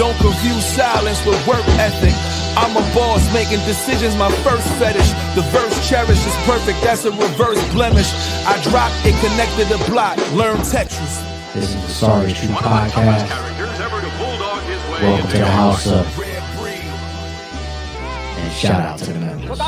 Don't confuse silence with work ethic. I'm a boss, making decisions my first fetish. The verse cherished is perfect, that's a reverse blemish. I dropped it, connected the block, learn Tetris. This is the Serius Jones podcast. Welcome to the house of. And shout out to the members.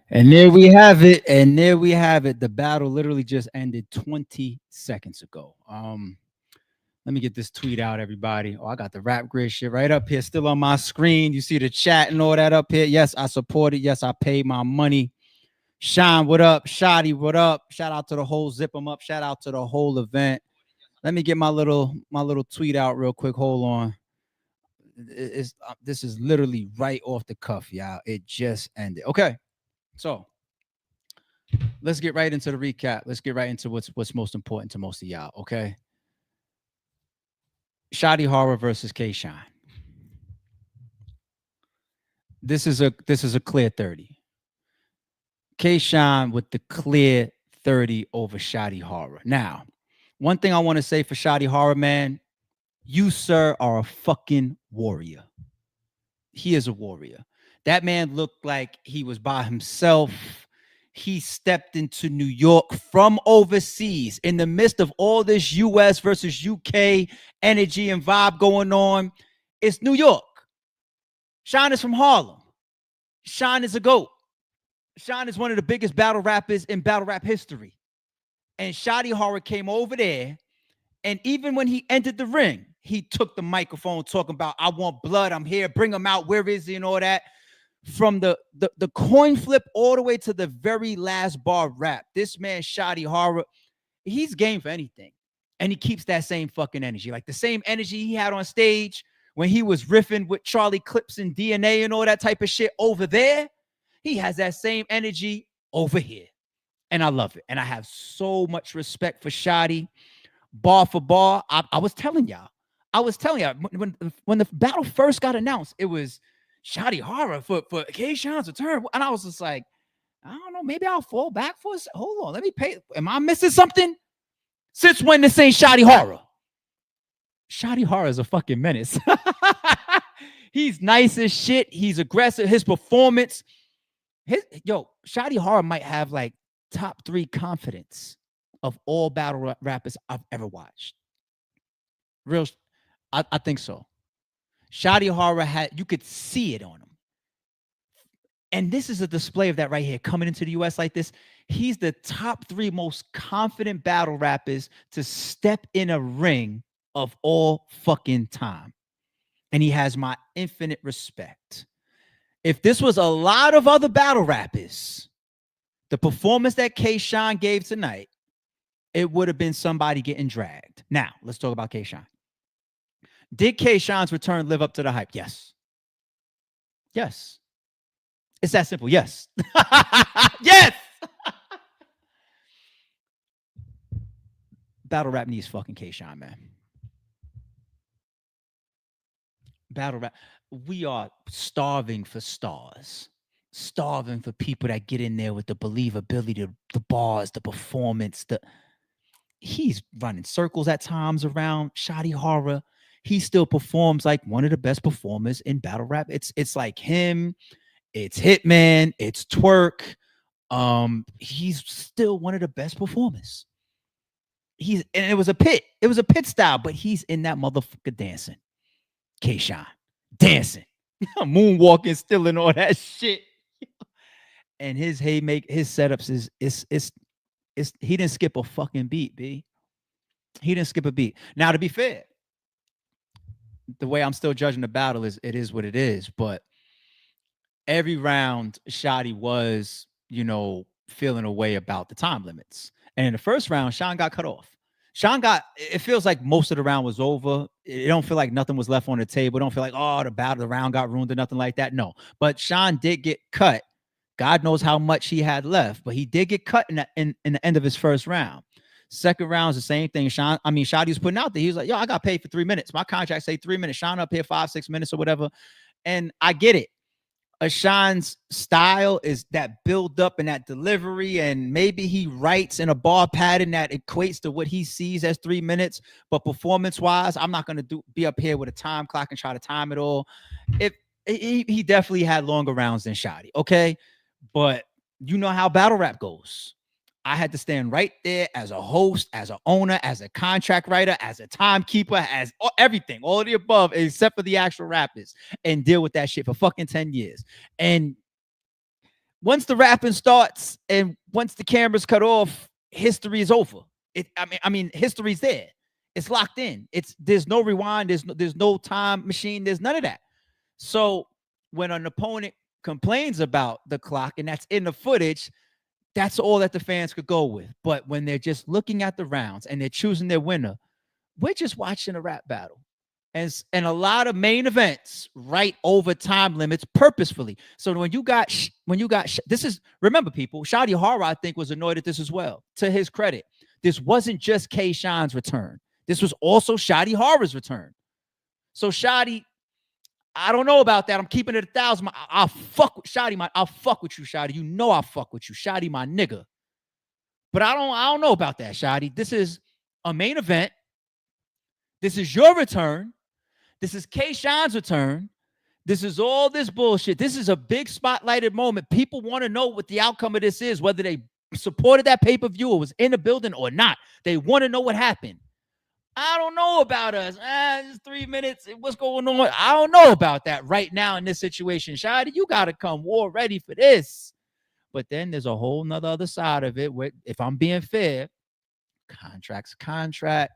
And there we have it. The battle literally just ended 20 seconds ago. Let me get this tweet out, everybody. Oh, I got the rap grid shit right up here, still on my screen. You see the chat and all that up here. Yes, I support it. Yes, I paid my money. Sean, what up? Shotty, what up? Shout out to the whole Zip 'em Up. Shout out to the whole event. Let me get my little tweet out real quick. Hold on. This is literally right off the cuff, y'all. It just ended. Okay, so let's get right into the recap. Let's get right into what's most important to most of y'all. Okay. Shotty Horroh versus K-Shine. This is a clear 30. K-Shine with the clear 30 over Shotty Horroh. Now, one thing I want to say for Shotty Horroh, man, you, sir, are a fucking warrior. He is a warrior. That man looked like he was by himself. He stepped into New York from overseas in the midst of all this US versus UK energy and vibe going on. It's New York. Sean is from Harlem. Sean is a GOAT. Sean is one of the biggest battle rappers in battle rap history. And Shotty Horroh came over there, and even when he entered the ring, he took the microphone talking about, I want blood, I'm here, bring him out, where is he, and all that. From the coin flip all the way to the very last bar rap, this man, Shotty Horroh, he's game for anything. And he keeps that same fucking energy. Like the same energy he had on stage when he was riffing with Charlie Clips and DNA and all that type of shit over there. He has that same energy over here. And I love it. And I have so much respect for Shotty. Bar for bar, I was telling y'all. When the battle first got announced, it was Shotty Horroh for K-Shine's return. And I was just like, I don't know, maybe I'll fall back for a second. Hold on, let me pay. Am I missing something? Since when this ain't Shotty Horroh? Shotty Horroh is a fucking menace. He's nice as shit. He's aggressive. His performance, Shotty Horroh might have like top 3 confidence of all battle rappers I've ever watched. Real, I think so. Shotty Horroh you could see it on him. And this is a display of that right here. Coming into the US like this, he's the top 3 most confident battle rappers to step in a ring of all fucking time. And he has my infinite respect. If this was a lot of other battle rappers, the performance that K-Shine gave tonight, it would have been somebody getting dragged. Now, let's talk about K-Shine. Did K-Shine's return live up to the hype? Yes. Yes. It's that simple. Yes. Yes. Battle rap needs fucking K-Shine, man. Battle rap. We are starving for stars. Starving for people that get in there with the believability, the bars, the performance. He's running circles at times around Shotty Horroh. He still performs like one of the best performers in battle rap. It's like him, it's Hitman, it's Twerk. He's still one of the best performers. And it was a pit style, but he's in that motherfucker dancing. K-Shine dancing, moonwalking, still in all that shit. And his setups is he didn't skip a fucking beat, B. He didn't skip a beat. Now, to be fair, the way I'm still judging the battle is it is what it is. But every round, Shotty was, feeling a way about the time limits. And in the first round, Sean got cut off. It feels like most of the round was over. It don't feel like nothing was left on the table. It don't feel like, the round got ruined or nothing like that. No. But Sean did get cut. God knows how much he had left, but he did get cut in the end of his first round. Second round is the same thing. Shotty was putting out there. He was like, I got paid for 3 minutes. My contract say 3 minutes. Sean up here 5-6 minutes or whatever. And I get it. Ashan's style is that build up and that delivery, and maybe he writes in a bar pattern that equates to what he sees as 3 minutes. But performance wise, I'm not gonna be up here with a time clock and try to time it all. If he definitely had longer rounds than Shotty, okay, but you know how battle rap goes. I had to stand right there as a host, as an owner, as a contract writer, as a timekeeper, as everything, all of the above, except for the actual rappers, and deal with that shit for fucking 10 years. And once the rapping starts and once the cameras cut off, history is over. I mean, history's there. It's locked in. There's no rewind, there's no time machine, there's none of that. So when an opponent complains about the clock and that's in the footage, that's all that the fans could go with. But when they're just looking at the rounds and they're choosing their winner, we're just watching a rap battle. And a lot of main events right over time limits purposefully. So when you got this is, remember people, Shotty Horroh I think was annoyed at this as well. To his credit, this wasn't just K-Shine's return. This was also Shotty Horroh's return. So Shotty, I don't know about that. I'm keeping it 1,000. I'll fuck with Shotty, I'll fuck with you, Shotty. You know I'll fuck with you, Shotty, my nigga. But I don't know about that, Shotty. This is a main event. This is your return. This is K-Shine's return. This is all this bullshit. This is a big spotlighted moment. People want to know what the outcome of this is, whether they supported that pay-per-view or was in the building or not. They want to know what happened. I don't know about us. It's 3 minutes. What's going on? I don't know about that right now in this situation. Shotty, you got to come war ready for this. But then there's a whole nother other side of it where, if I'm being fair, contract's contract.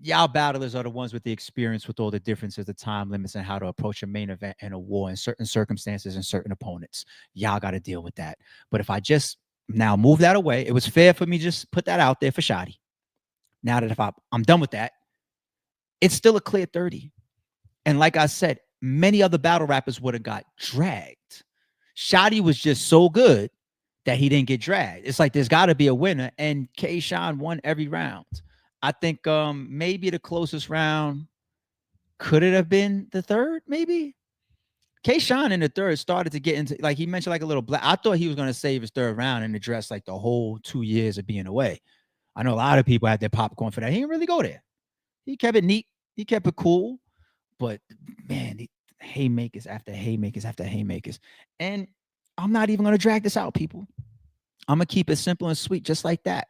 Y'all battlers are the ones with the experience with all the differences, the time limits, and how to approach a main event and a war in certain circumstances and certain opponents. Y'all got to deal with that. But if I just now move that away, it was fair for me to just put that out there for Shotty. Now that if I'm done with that, it's still a clear 30. And like I said, many other battle rappers would have got dragged. Shotty was just so good that he didn't get dragged. It's like there's got to be a winner, and K-Shine won every round. I think maybe the closest round could it have been the third, maybe? K-Shine in the third started to get into, like he mentioned, like a little black. I thought he was going to save his third round and address like the whole 2 years of being away. I know a lot of people had their popcorn for that. He didn't really go there. He kept it neat. He kept it cool. But man, haymakers after haymakers after haymakers. And I'm not even going to drag this out, people. I'm going to keep it simple and sweet, just like that.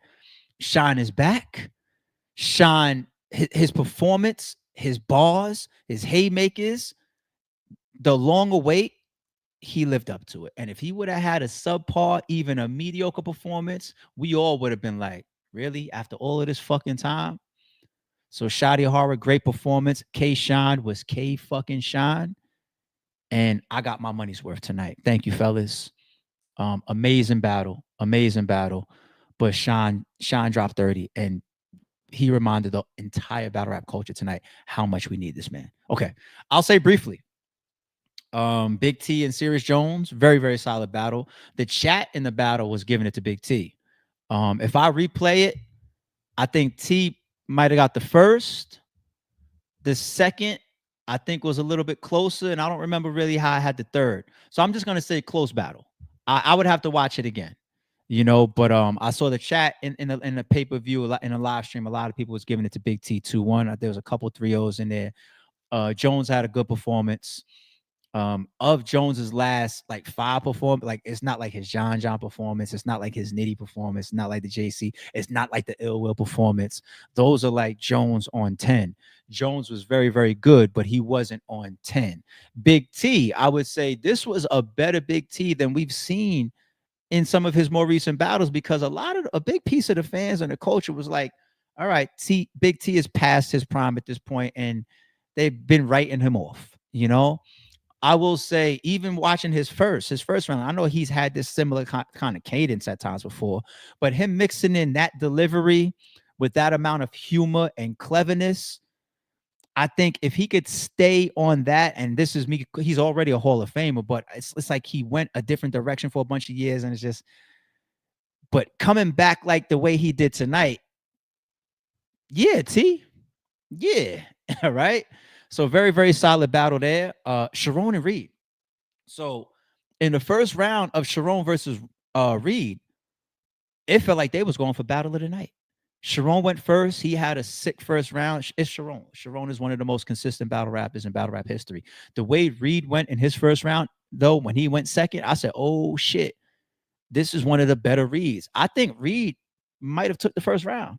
Shine is back. Shine, his performance, his bars, his haymakers, the longer wait, he lived up to it. And if he would have had a subpar, even a mediocre performance, we all would have been like, really? After all of this fucking time? So Shotty Horroh, great performance. K-Shine was K-fucking-Shine. And I got my money's worth tonight. Thank you, fellas. Amazing battle. Amazing battle. But Shine dropped 30. And he reminded the entire battle rap culture tonight how much we need this man. Okay, I'll say briefly. Big T and Serius Jones, very, very solid battle. The chat in the battle was giving it to Big T. If I replay it, I think T might have got the first. The second, I think, was a little bit closer, and I don't remember really how I had the third. So I'm just gonna say close battle. I would have to watch it again. But I saw the chat in the pay-per-view, in a live stream. A lot of people was giving it to Big T 2-1. There was a couple 3-0s in there. Jones had a good performance. Of Jones's last like 5 performance, like it's not like his John performance, it's not like his Nitty performance, not like the JC, it's not like the Ill Will performance. Those are like Jones on 10. Jones was very, very good, but he wasn't on 10. Big T, I would say this was a better Big T than we've seen in some of his more recent battles, because a big piece of the fans and the culture was like, all right, Big T is past his prime at this point, and they've been writing him off. I will say, even watching his first round, I know he's had this similar kind of cadence at times before, but him mixing in that delivery with that amount of humor and cleverness, I think if he could stay on that, and this is me, he's already a Hall of Famer, but it's like he went a different direction for a bunch of years, and it's just, but coming back like the way he did tonight, yeah, T, yeah, all right. So very, very solid battle there. Chiron and Reed. So in the first round of Chiron versus Reed, it felt like they was going for battle of the night. Chiron went first. He had a sick first round. It's Chiron. Chiron is one of the most consistent battle rappers in battle rap history. The way Reed went in his first round, though, when he went second, I said, oh, shit. This is one of the better Reeds. I think Reed might have took the first round.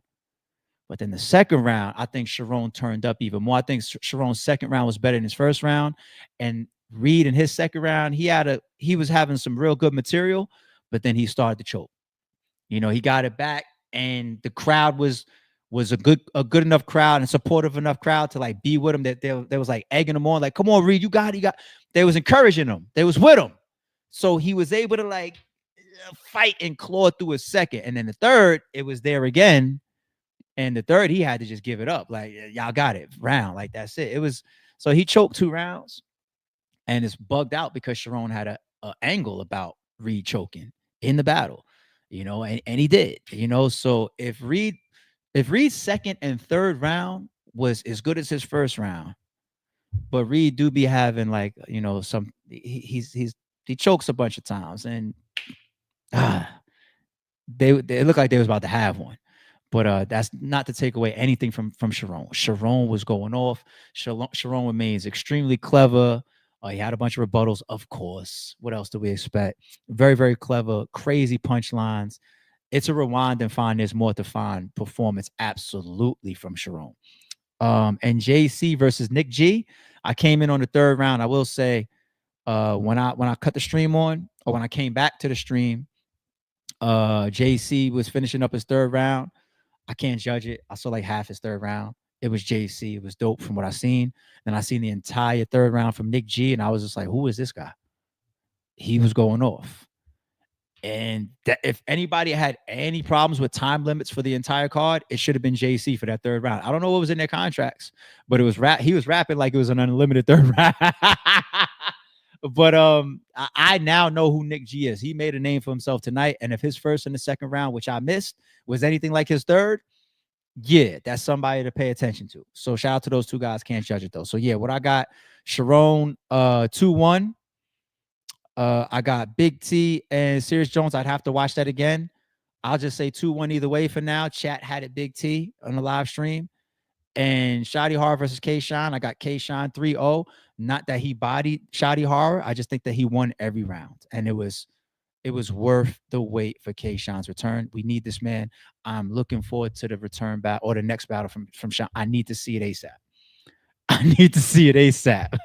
But then the second round, I think Chiron turned up even more. I think Chiron's second round was better than his first round. And Reed in his second round, he was having some real good material, but then he started to choke. You know, he got it back, and the crowd was a good enough crowd and supportive enough crowd to like be with him, that they was like egging him on, like, come on, Reed, you got it. They was encouraging him. They was with him. So he was able to like fight and claw through a second. And then the third, it was there again. And the third, he had to just give it up. Like, y'all got it. Round. Like, that's it. It was, so he choked 2 rounds, and it's bugged out because Chiron had a angle about Reed choking in the battle. You know, and he did, you know. So if Reed's second and third round was as good as his first round, but Reed do be having like, you know, he chokes a bunch of times, and they look like they was about to have one. But that's not to take away anything from Chiron. Chiron was going off. Chiron remains extremely clever. He had a bunch of rebuttals, of course. What else do we expect? Very, very clever, crazy punchlines. It's a rewind and find there's more to find performance absolutely from Chiron. And JC versus Nick G. I came in on the third round. I will say, when I cut the stream on, or when I came back to the stream, JC was finishing up his third round. I can't judge it. I saw like half his third round. It was JC. It was dope from what I seen. Then I seen the entire third round from Nick G, and I was just like, who is this guy? He was going off. And if anybody had any problems with time limits for the entire card, it should have been JC for that third round. I don't know what was in their contracts, but it was he was rapping like it was an unlimited third round. But I now know who Nick G is. He made a name for himself tonight. And if his first and the second round, which I missed, was anything like his third, yeah, that's somebody to pay attention to. So shout out to those 2 guys. Can't judge it though. So yeah, what I got, Chiron 2-1. I got Big T and Serius Jones. I'd have to watch that again. I'll just say 2-1 either way for now. Chat had it Big T on the live stream. And Shotty Horroh versus K-Shine, I got K-Shine 3-0. Not that he bodied Shotty Horroh. I just think that he won every round. And it was worth the wait for K-Shine's return. We need this man. I'm looking forward to the return battle or the next battle from Shine. I need to see it ASAP. I need to see it ASAP.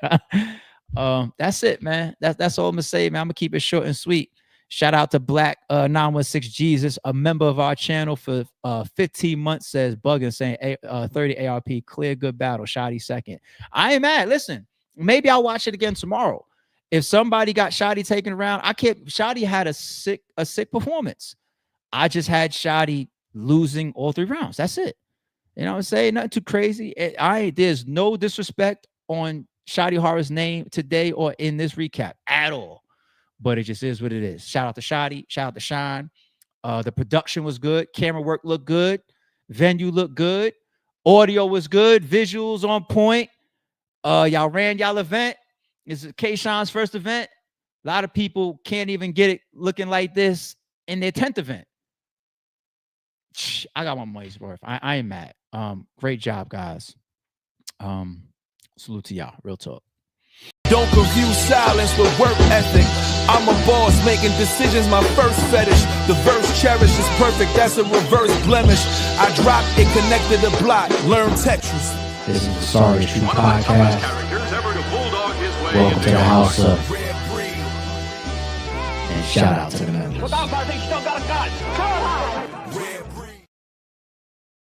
That's it, man. That's all I'm gonna say, man. I'm gonna keep it short and sweet. Shout out to Black 916 Jesus, a member of our channel for 15 months, says bugging, saying 30 ARP, clear, good battle, Shotty second. I ain't mad. Listen, maybe I'll watch it again tomorrow. If somebody got Shotty taken around, Shotty had a sick performance. I just had Shotty losing all 3 rounds. That's it. You know what I'm saying? Nothing too crazy. There's no disrespect on Shotty Horroh's name today or in this recap at all. But it just is what it is. Shout out to Shotty. Shout out to Shine. The production was good. Camera work looked good. Venue looked good. Audio was good. Visuals on point. Y'all ran y'all event. This is K-Shine's first event. A lot of people can't even get it looking like this in their 10th event. I got my money's worth. I ain't mad. Great job, guys. Salute to y'all. Real talk. Don't confuse silence with work ethic. I'm a boss making decisions, my first fetish. The verse cherished is perfect, that's a reverse blemish. I dropped it, connected the block, learn Tetris. This is the Serius Jones podcast. Welcome to the house of. And shout out to the members.